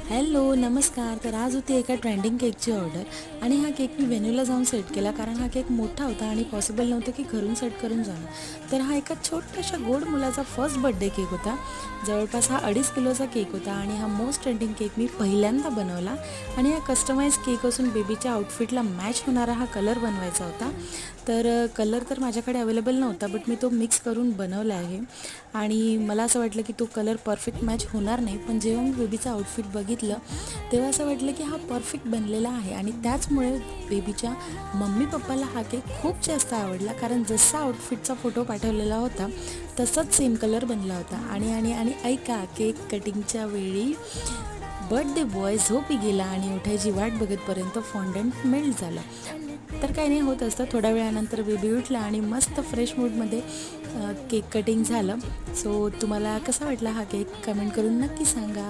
Hello नमस्कार. तर आज होती एका ट्रेंडिंग केकची ऑर्डर आणि हा केक मी व्हेन्यूला जाऊन सेट केला, कारण हा केक मोठा होता आणि पॉसिबल नव्हतं की घरून सेट करून जाणं. तर हा एका छोट्याशा गोड मुलाचा फर्स्ट बर्थडे केक होता. जवळपास हा 2.5 किलोचा केक होता आणि हा मोस्ट ट्रेंडिंग केक मी पहिल्यांदा बनवला. आणि हा कस्टमाइज केक असून बेबीच्या आउटफिटला मॅच होणारा हा कलर बनवायचा होता. तर कलर तर माझ्याकडे अवेलेबल नव्हता, बट मी तो मिक्स करून बनवला आहे. आणि मला असं वाटलं की तो कलर परफेक्ट मॅच होणार नाही, पण जेव्हा मी बेबीचं आउटफिट बघितलं तेव्हा असं वाटलं की हा परफेक्ट बनलेला आहे. आणि त्याचमुळे बेबीच्या मम्मी पप्पाला हा केक खूप जास्त आवडला, कारण जसा आउटफिटचा फोटो पाठवलेला होता तसाच सेम कलर बनला होता. आणि आणि आणि ऐका, केक कटिंगच्या वेळी बर्थडे बॉय झोपी गेला आणि उठायची वाट बघतपर्यंत फॉन्डंट मेल्ट झालं. तर काही नाही, होत असतं. थोड्या वेळानंतर बेबी उठला आणि मस्त फ्रेश मूडमध्ये केक कटिंग झालं. सो तुम्हाला कसा वाटला हा केक कमेंट करून नक्की सांगा.